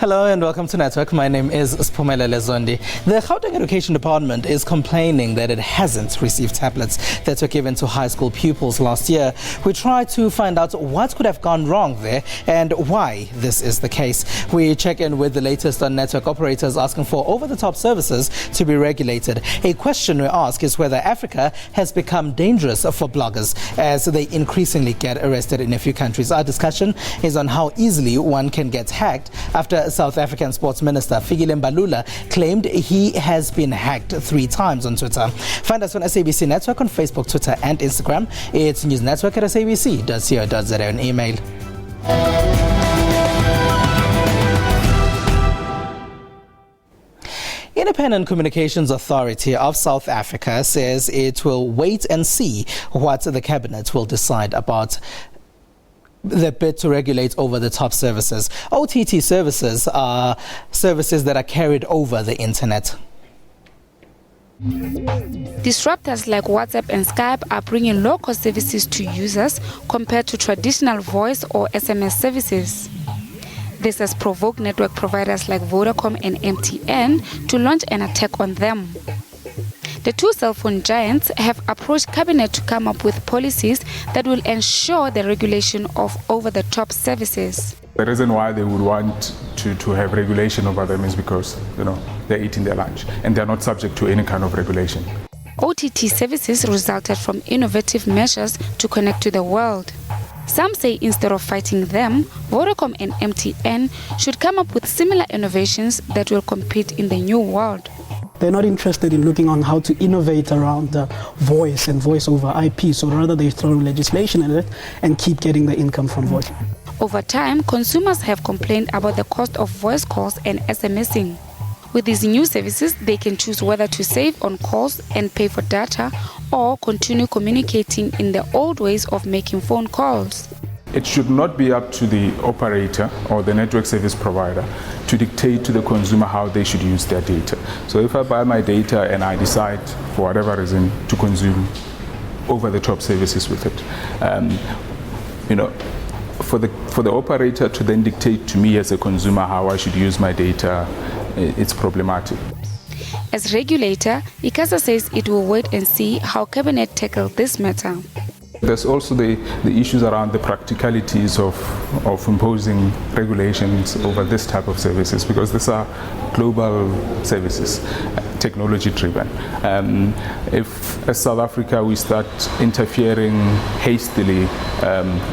Hello and welcome to Network. My name is Spumelele Zondi. The Gauteng Education Department is complaining that it hasn't received tablets that were given to high school pupils last year. We tried to find out what could have gone wrong there and why this is the case. We check in with the latest on network operators asking for over-the-top services to be regulated. A question we ask is whether Africa has become dangerous for bloggers as they increasingly get arrested in a few countries. Our discussion is on how easily one can get hacked after South African Sports Minister Fikile Mbalula claimed he has been hacked 3 times on Twitter. Find us on SABC Network on Facebook, Twitter and Instagram. It's newsnetwork@sabc.co.za and email. Independent Communications Authority of South Africa says it will wait and see what the cabinet will decide about the bid to regulate over-the-top services. OTT services are services that are carried over the internet. Disruptors like WhatsApp and Skype are bringing low-cost services to users compared to traditional voice or SMS services. This has provoked network providers like Vodacom and MTN to launch an attack on them. The two cell phone giants have approached Cabinet to come up with policies that will ensure the regulation of over-the-top services. The reason why they would want to have regulation over them is because, they're eating their lunch and they're not subject to any kind of regulation. OTT services resulted from innovative measures to connect to the world. Some say instead of fighting them, Vodacom and MTN should come up with similar innovations that will compete in the new world. They're not interested in looking on how to innovate around the voice and voice over IP, so rather they throw legislation at it and keep getting the income from voice. Over time, consumers have complained about the cost of voice calls and SMSing. With these new services, they can choose whether to save on calls and pay for data or continue communicating in the old ways of making phone calls. It should not be up to the operator or the network service provider to dictate to the consumer how they should use their data. So if I buy my data and I decide, for whatever reason, to consume over-the-top services with it, for the operator to then dictate to me as a consumer how I should use my data, it's problematic. As regulator, ICASA says it will wait and see how Cabinet tackles this matter. There's also the issues around the practicalities of imposing regulations over this type of services, because these are global services, technology-driven. If as South Africa we start interfering hastily,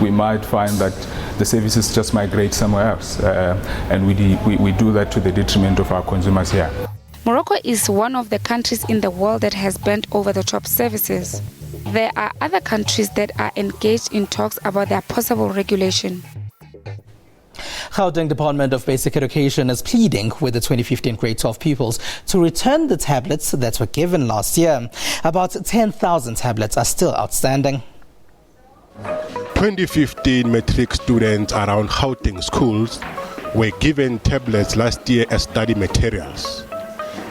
we might find that the services just migrate somewhere else, and we do that to the detriment of our consumers here. Morocco is one of the countries in the world that has banned over-the-top services. There are other countries that are engaged in talks about their possible regulation. Gauteng Department of Basic Education is pleading with the 2015 grade 12 pupils to return the tablets that were given last year. About 10,000 tablets are still outstanding. 2015 matric students around Gauteng schools were given tablets last year as study materials.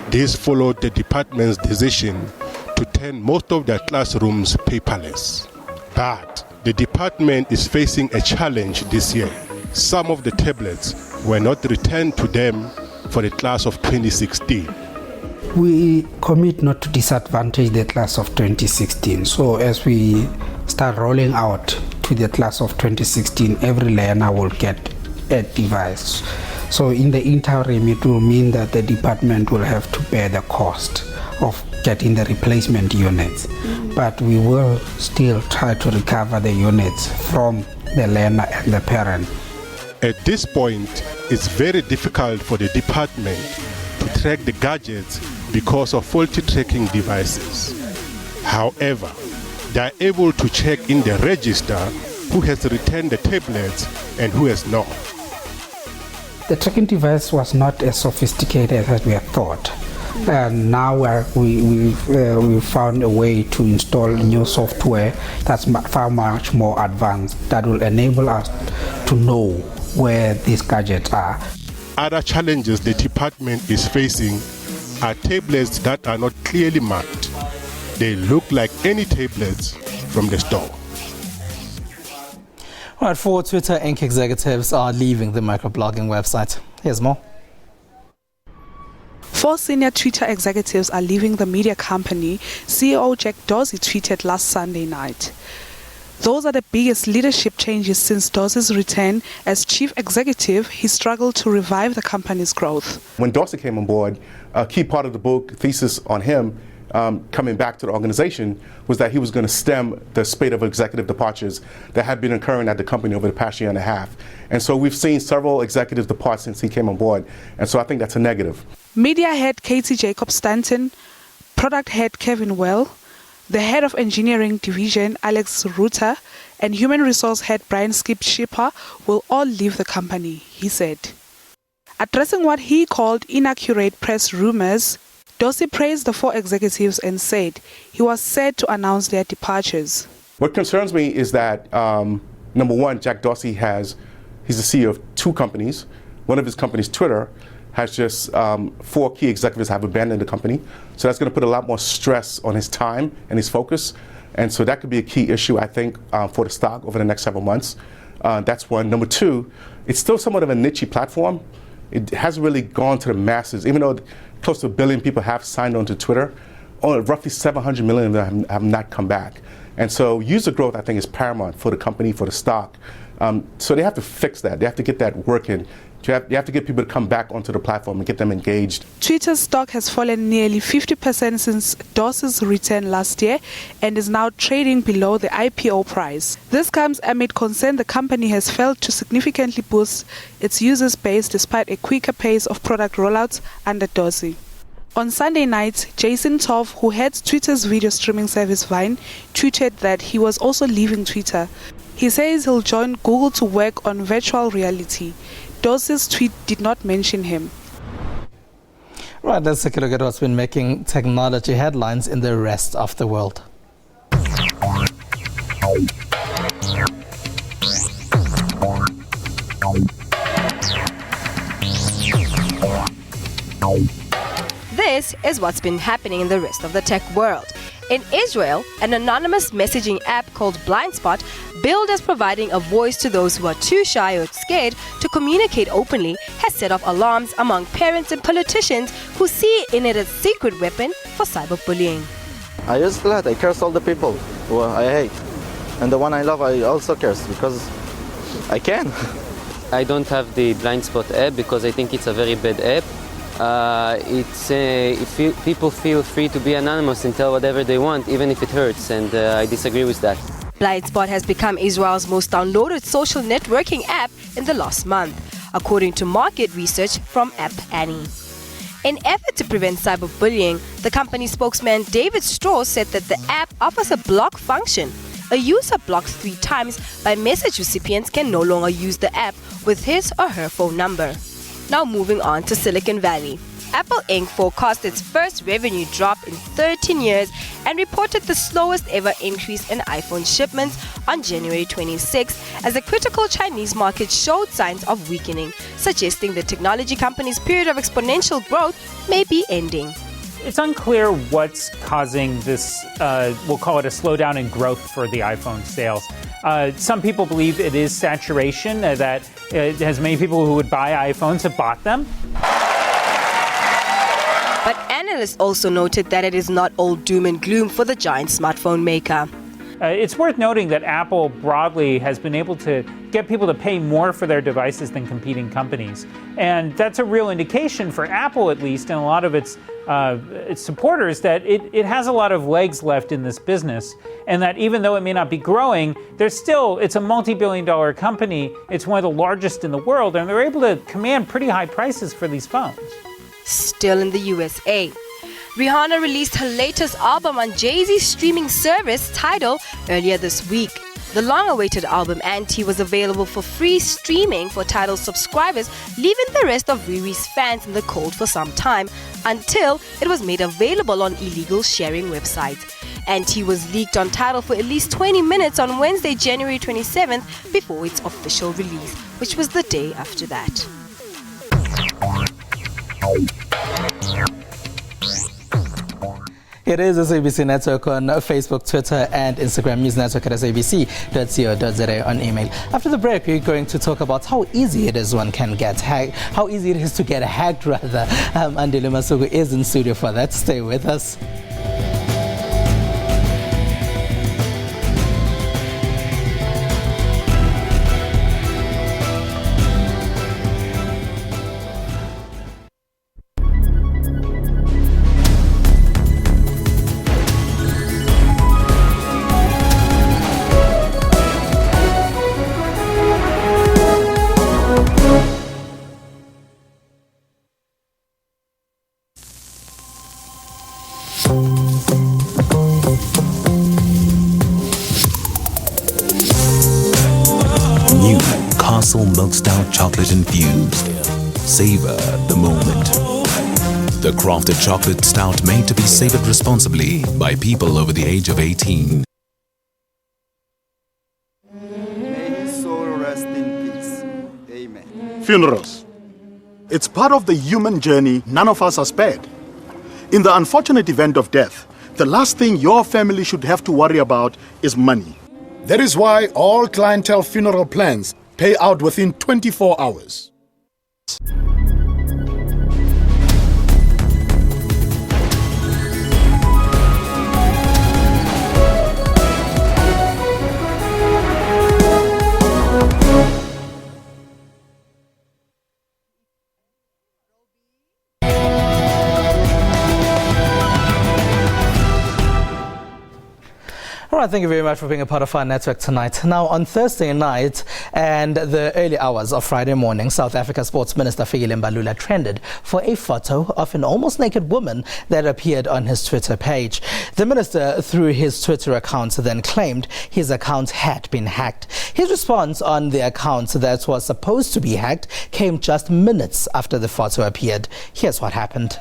This followed the department's decision to turn most of their classrooms paperless. But the department is facing a challenge this year. Some of the tablets were not returned to them for the class of 2016. We commit not to disadvantage the class of 2016. So as we start rolling out to the class of 2016, every learner will get a device. So in the interim, it will mean that the department will have to bear the cost of getting the replacement units. But we will still try to recover the units from the learner and the parent. At this point, it's very difficult for the department to track the gadgets because of faulty tracking devices. However, they are able to check in the register who has returned the tablets and who has not. The tracking device was not as sophisticated as we had thought. And now we found a way to install new software that's far much more advanced that will enable us to know where these gadgets are. Other challenges the department is facing are tablets that are not clearly marked. They look like any tablets from the store. Right, 4 Twitter Inc. executives are leaving the microblogging website. Here's more. 4 senior Twitter executives are leaving the media company, CEO Jack Dorsey tweeted last Sunday night. Those are the biggest leadership changes since Dorsey's return as chief executive. He struggled to revive the company's growth. When Dorsey came on board, a key part of the book thesis on him coming back to the organization was that he was going to stem the spate of executive departures that had been occurring at the company over the past year and a half. And so we've seen several executives depart since he came on board. And so I think that's a negative. Media head Katie Jacob-Stanton, product head Kevin Well, the head of engineering division Alex Rutter, and human resource head Brian Skip-Shipper will all leave the company, he said. Addressing what he called inaccurate press rumors, Dorsey praised the 4 executives and said he was set to announce their departures. What concerns me is that, number one, Jack Dorsey he's the CEO of 2 companies. One of his companies, Twitter, has just 4 key executives have abandoned the company. So that's going to put a lot more stress on his time and his focus. And so that could be a key issue, I think, for the stock over the next several months. That's one. Number 2, it's still somewhat of a niche platform. It hasn't really gone to the masses, even though close to 1 billion people have signed on to Twitter. Only roughly 700 million of them have not come back. And so user growth, I think, is paramount for the company, for the stock. So they have to fix that. They have to get that working. You have to get people to come back onto the platform and get them engaged. Twitter's stock has fallen nearly 50% since Dorsey's return last year and is now trading below the IPO price. This comes amid concern the company has failed to significantly boost its users base despite a quicker pace of product rollouts under Dorsey. On Sunday night, Jason Toff, who heads Twitter's video streaming service Vine, tweeted that he was also leaving Twitter. He says he'll join Google to work on virtual reality. Dorsey's tweet did not mention him. Right, let's take a look at what's been making technology headlines in the rest of the world. This is what's been happening in the rest of the tech world. In Israel, an anonymous messaging app called Blindspot, billed as providing a voice to those who are too shy or scared to communicate openly, has set off alarms among parents and politicians who see in it a secret weapon for cyberbullying. I use it a lot. I curse all the people who I hate. And the one I love, I also curse because I can. I don't have the Blindspot app because I think it's a very bad app. People feel free to be anonymous and tell whatever they want, even if it hurts, and I disagree with that. Blindspot has become Israel's most downloaded social networking app in the last month, according to market research from App Annie. In effort to prevent cyberbullying, the company spokesman David Strauss said that the app offers a block function. A user blocked 3 times by message recipients can no longer use the app with his or her phone number. Now moving on to Silicon Valley. Apple Inc. forecast its first revenue drop in 13 years and reported the slowest ever increase in iPhone shipments on January 26 as the critical Chinese market showed signs of weakening, suggesting the technology company's period of exponential growth may be ending. It's unclear what's causing this, we'll call it a slowdown in growth for the iPhone sales. Some people believe it is saturation, that as many people who would buy iPhones have bought them. But analysts also noted that it is not all doom and gloom for the giant smartphone maker. It's worth noting that Apple broadly has been able to get people to pay more for their devices than competing companies. And that's a real indication for Apple, at least, and a lot of its supporters, that it has a lot of legs left in this business. And that even though it may not be growing, it's a multi-billion-dollar company. It's one of the largest in the world, and they're able to command pretty high prices for these phones. Still in the USA. Rihanna released her latest album on Jay-Z's streaming service, Tidal, earlier this week. The long-awaited album Anti was available for free streaming for Tidal subscribers, leaving the rest of Riri's fans in the cold for some time until it was made available on illegal sharing websites. Anti was leaked on Tidal for at least 20 minutes on Wednesday, January 27th, before its official release, which was the day after that. It is SABC Network on Facebook, Twitter, and Instagram. News Network at sabc.co.za on email. After the break, we're going to talk about how easy it is one can get hacked, how easy it is to get hacked, rather. Andile Masuku is in studio for that. Stay with us. New Castle Milk Stout Chocolate Infused. Savor the moment. The crafted chocolate stout made to be savored responsibly by people over the age of 18. May his soul rest in peace. Amen. Funerals. It's part of the human journey. None of us are spared. In the unfortunate event of death, the last thing your family should have to worry about is money. That is why all clientele funeral plans pay out within 24 hours. All right, thank you very much for being a part of our network tonight. Now, on Thursday night and the early hours of Friday morning, South Africa Sports Minister Fikile Mbalula trended for a photo of an almost naked woman that appeared on his Twitter page. The minister, through his Twitter account, then claimed his account had been hacked. His response on the account that was supposed to be hacked came just minutes after the photo appeared. Here's what happened.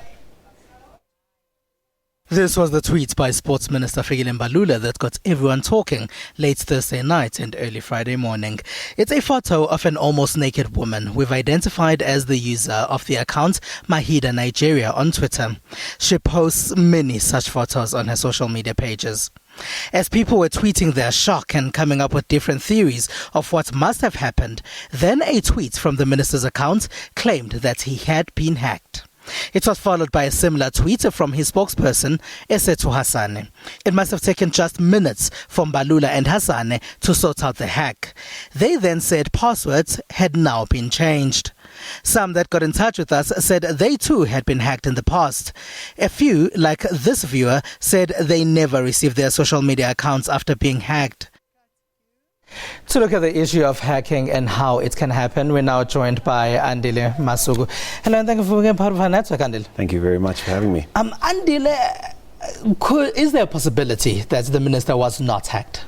This was the tweet by Sports Minister Fikile Mbalula that got everyone talking late Thursday night and early Friday morning. It's a photo of an almost naked woman we've identified as the user of the account Mahida Nigeria on Twitter. She posts many such photos on her social media pages. As people were tweeting their shock and coming up with different theories of what must have happened, then a tweet from the minister's account claimed that he had been hacked. It was followed by a similar tweet from his spokesperson, Esethu Hasane. It must have taken just minutes for Mbalula and Hasane to sort out the hack. They then said passwords had now been changed. Some that got in touch with us said they too had been hacked in the past. A few, like this viewer, said they never received their social media accounts after being hacked. To look at the issue of hacking and how it can happen, we're now joined by Andile Masuku. Hello, and thank you for being part of our network, Andile. Thank you very much for having me. Andile, is there a possibility that the minister was not hacked?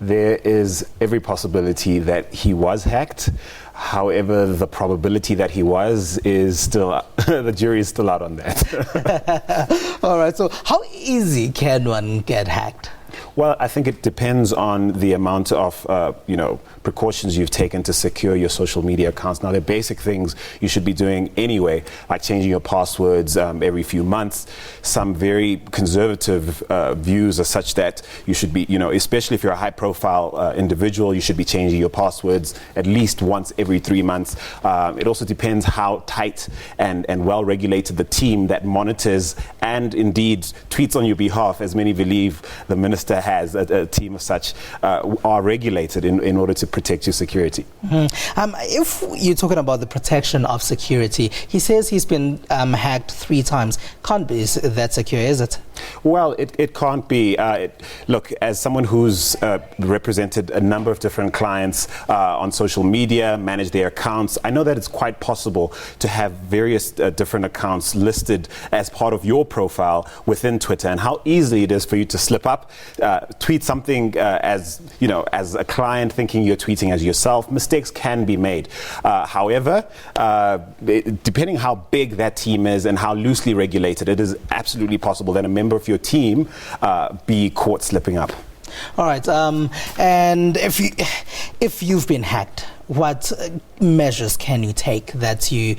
There is every possibility that he was hacked. However, the probability that he was is still, the jury is still out on that. All right, so how easy can one get hacked? Well, I think it depends on the amount of, precautions you've taken to secure your social media accounts. Now, they're basic things you should be doing anyway, like changing your passwords every few months. Some very conservative views are such that you should be, especially if you're a high-profile individual, you should be changing your passwords at least once every 3 months. It also depends how tight and well-regulated the team that monitors and indeed tweets on your behalf, as many believe the minister has a team of such, are regulated in order to protect your security. Mm-hmm. If you're talking about the protection of security, he says he's been hacked 3 times. Can't be that secure, is it? Well, it can't be. Look, as someone who's represented a number of different clients on social media, managed their accounts, I know that it's quite possible to have various different accounts listed as part of your profile within Twitter, and how easy it is for you to slip up, tweet something as a client thinking you're tweeting as yourself. Mistakes can be made. However, depending how big that team is and how loosely regulated, it is absolutely possible that a member of your team be caught slipping up. All right, and if you've been hacked, what measures can you take that you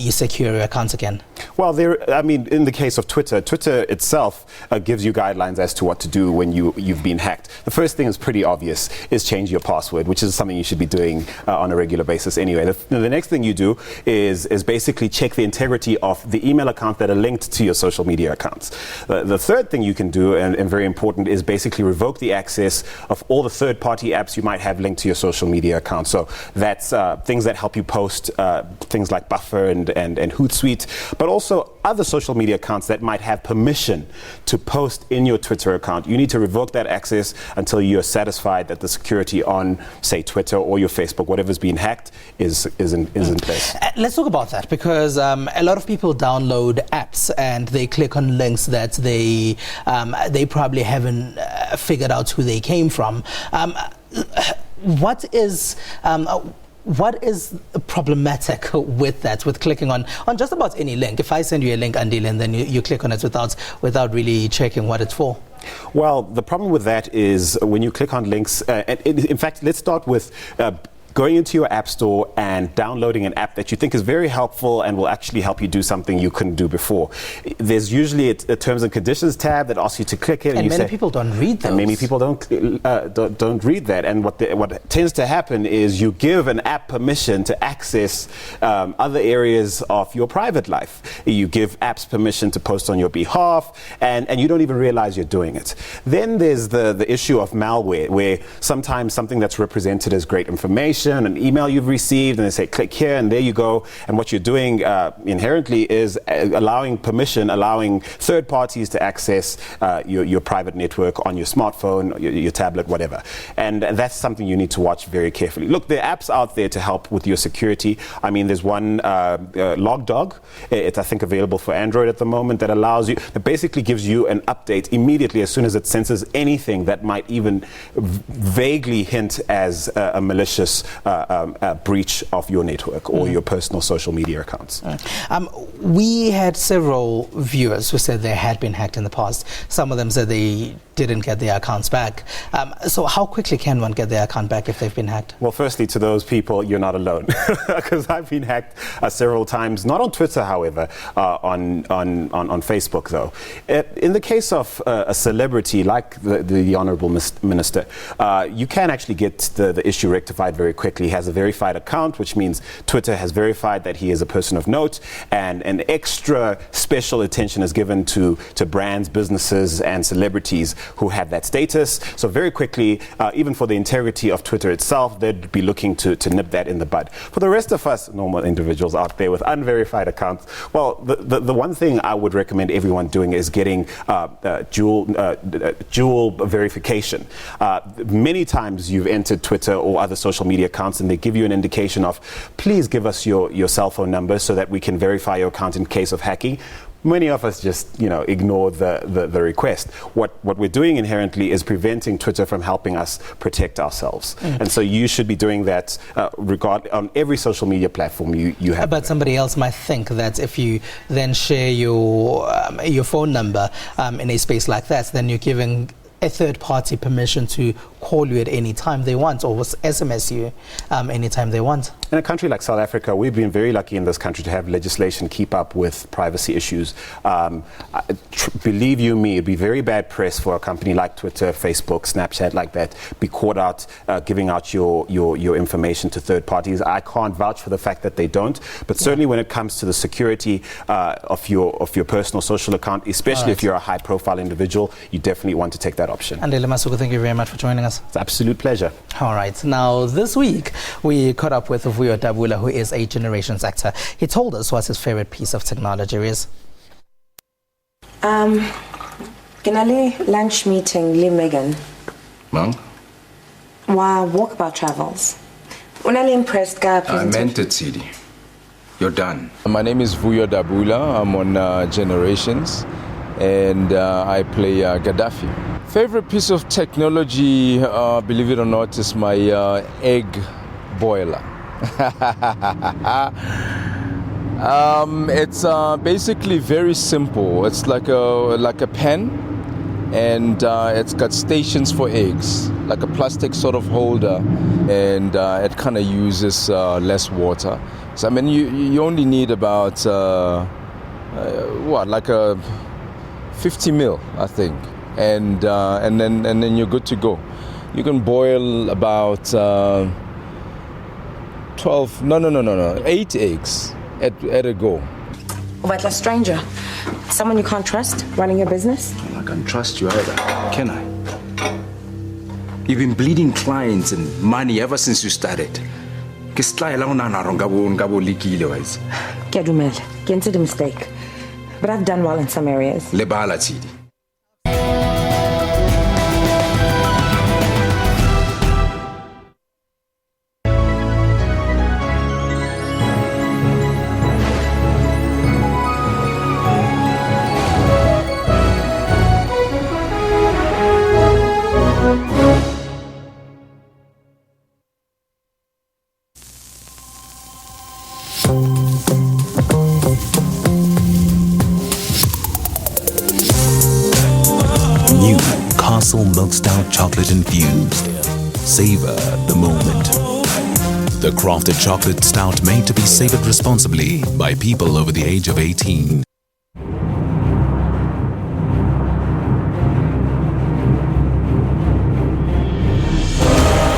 secure your account again? Well, in the case of Twitter itself gives you guidelines as to what to do when you've been hacked. The first thing is pretty obvious, is change your password, which is something you should be doing on a regular basis anyway. The next thing you do is basically check the integrity of the email account that are linked to your social media accounts. The third thing you can do, and very important, is basically revoke the access of all the third-party apps you might have linked to your social media account. So that's things that help you post, things like Buffer and Hootsuite, but also other social media accounts that might have permission to post in your Twitter account. You need to revoke that access until you're satisfied that the security on, say, Twitter or your Facebook, whatever's been hacked, is in place. Let's talk about that, because a lot of people download apps and they click on links that they probably haven't figured out who they came from. What is problematic with that, with clicking on just about any link? If I send you a link, Andile, and then you click on it without really checking what it's for? Well, the problem with that is when you click on links, in fact, let's start with going into your app store and downloading an app that you think is very helpful and will actually help you do something you couldn't do before. There's usually a terms and conditions tab that asks you to click it, and many people don't read those. And many people don't read that. And what tends to happen is you give an app permission to access other areas of your private life. You give apps permission to post on your behalf, and you don't even realize you're doing it. Then there's the issue of malware, where sometimes something that's represented as great information, an email you've received, and they say click here, and there you go. And what you're doing inherently is allowing third parties to access your private network on your smartphone, your tablet, whatever. And that's something you need to watch very carefully. Look, there are apps out there to help with your security. I mean, there's one, Logdog. It's, I think, available for Android at the moment, that allows you, that basically gives you an update immediately as soon as it senses anything that might even vaguely hint as a malicious breach of your network or your personal social media accounts. We had several viewers who said they had been hacked in the past. Some of them said they didn't get their accounts back. So how quickly can one get their account back if they've been hacked? Well, firstly, to those people, you're not alone, because I've been hacked several times, not on Twitter, however, on Facebook, though. In the case of a celebrity like the Honourable Minister, you can actually get the issue rectified very quickly. He has a verified account, which means Twitter has verified that he is a person of note, and an extra special attention is given to brands, businesses, and celebrities who have that status. So very quickly, even for the integrity of Twitter itself, they'd be looking to nip that in the bud. For the rest of us normal individuals out there with unverified accounts, well, the one thing I would recommend everyone doing is getting dual verification. Many times you've entered Twitter or other social media accounts and they give you an indication of, please give us your cell phone number so that we can verify your account in case of hacking. Many of us just, ignore the request. What we're doing inherently is preventing Twitter from helping us protect ourselves. And so you should be doing that on every social media platform you have. But somebody else might think that if you then share your phone number in a space like that, then you're giving a third party permission to call you at any time they want, or SMS you anytime they want. In a country like South Africa, we've been very lucky in this country to have legislation keep up with privacy issues. Believe you me, it'd be very bad press for a company like Twitter, Facebook, Snapchat, like that, be caught out giving out your information to third parties. I can't vouch for the fact that they don't, but certainly when it comes to the security of your personal social account, especially if you're a high-profile individual, you definitely want to take that option. Andile Masuku, thank you very much for joining us. It's an absolute pleasure. All right. Now, this week, we caught up with Overthetop, who is a generations actor. He told us what his favorite piece of technology is. Kinali lunch meeting, Lee Megan. Mom? Wow, walkabout travels. Unali impressed guy. I meant it, Sidi. You're done. My name is Overthetop. I'm on Generations, and I play Gaddafi. Favorite piece of technology, believe it or not, is my egg boiler. It's basically very simple. It's like a pen, and it's got stations for eggs, like a plastic sort of holder, and it kind of uses less water. So I mean, you only need about like a 50 mil, I think, and then you're good to go. You can boil about 8 eggs at a go. But a stranger, someone you can't trust running your business? I can't trust you either, can I? You've been bleeding clients and money ever since you started. Kedumel, get the mistake. But I've done well in some areas. Lebala Tidi. New Castle Milk Stout Chocolate Infused. Savor the moment. The crafted chocolate stout made to be savored responsibly by people over the age of 18.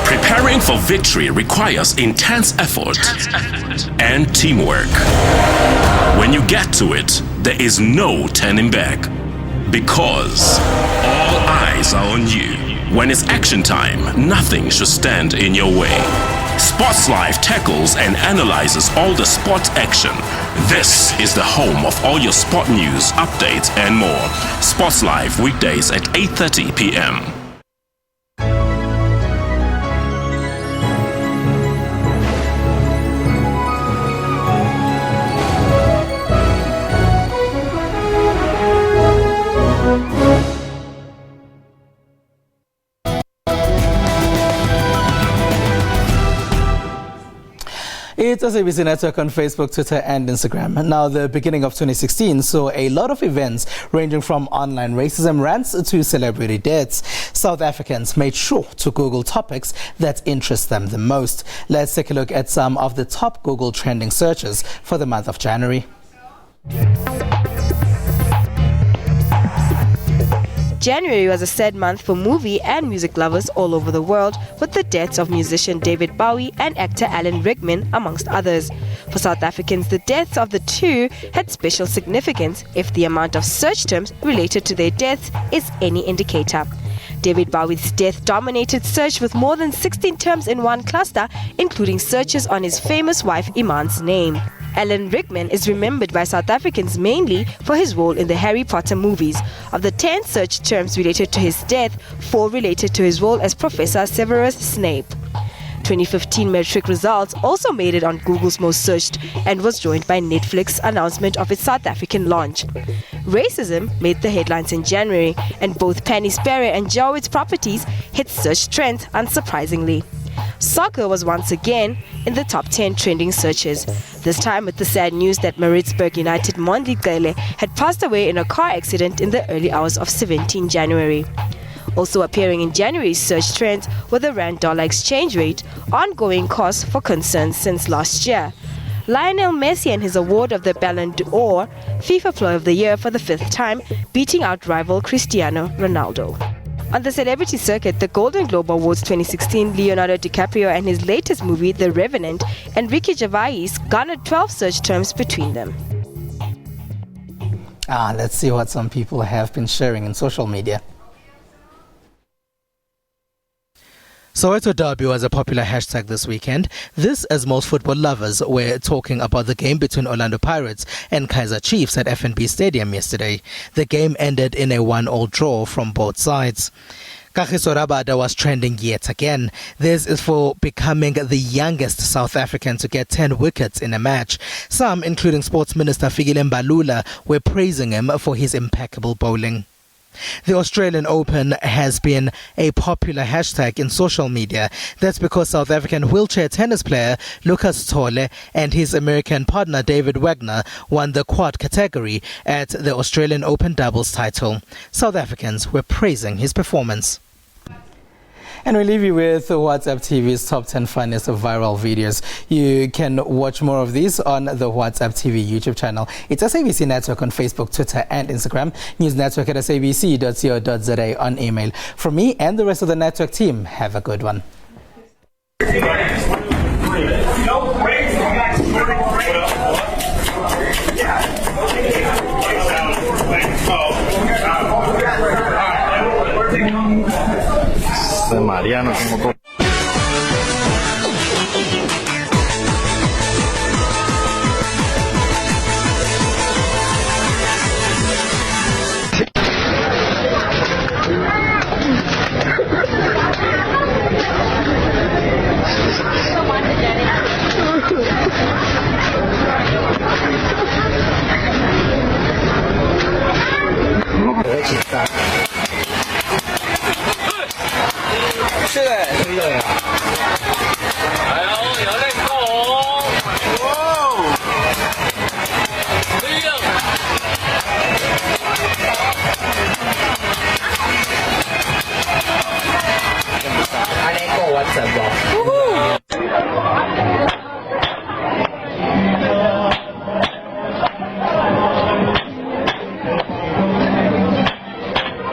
Preparing for victory requires intense effort and teamwork. When you get to it, there is no turning back. Because all eyes are on you. When it's action time, nothing should stand in your way. Sports Live tackles and analyzes all the sport action. This is the home of all your sport news, updates, and more. Sports Live weekdays at 8:30 p.m. It's SABC Network on Facebook, Twitter and Instagram. Now, the beginning of 2016 saw a lot of events ranging from online racism rants to celebrity deaths. South Africans made sure to Google topics that interest them the most. Let's take a look at some of the top Google trending searches for the month of January. January was a sad month for movie and music lovers all over the world, with the deaths of musician David Bowie and actor Alan Rickman, amongst others. For South Africans, the deaths of the two had special significance if the amount of search terms related to their deaths is any indicator. David Bowie's death dominated search with more than 16 terms in one cluster, including searches on his famous wife Iman's name. Alan Rickman is remembered by South Africans mainly for his role in the Harry Potter movies. Of the 10 search terms related to his death, 4 related to his role as Professor Severus Snape. 2015 metric results also made it on Google's most searched and was joined by Netflix's announcement of its South African launch. Racism made the headlines in January, and both Penny Sparrow and Jowitt's properties hit search trends unsurprisingly. Soccer was once again in the top 10 trending searches, this time with the sad news that Maritzburg United Mondi Gele had passed away in a car accident in the early hours of 17 January. Also appearing in January's search trends were the Rand-dollar exchange rate, ongoing cause for concern since last year, Lionel Messi and his award of the Ballon d'Or, FIFA Player of the Year for the 5th time, beating out rival Cristiano Ronaldo. On the celebrity circuit, the Golden Globe Awards 2016, Leonardo DiCaprio and his latest movie, The Revenant, and Ricky Gervais garnered 12 search terms between them. Let's see what some people have been sharing in social media. Soweto Derby was a popular hashtag this weekend. This as most football lovers were talking about the game between Orlando Pirates and Kaizer Chiefs at FNB Stadium yesterday. The game ended in a 1-1 draw from both sides. Kagiso Rabada was trending yet again. This is for becoming the youngest South African to get 10 wickets in a match. Some, including Sports Minister Fikile Mbalula, were praising him for his impeccable bowling. The Australian Open has been a popular hashtag in social media. That's because South African wheelchair tennis player Lucas Tole and his American partner David Wagner won the quad category at the Australian Open doubles title. South Africans were praising his performance. And we leave you with WhatsApp TV's top 10 funniest viral videos. You can watch more of these on the WhatsApp TV YouTube channel. It's SABC Network on Facebook, Twitter and Instagram. News Network at sabc.co.za on email. From me and the rest of the network team, have a good one. Mariano como WhatsApp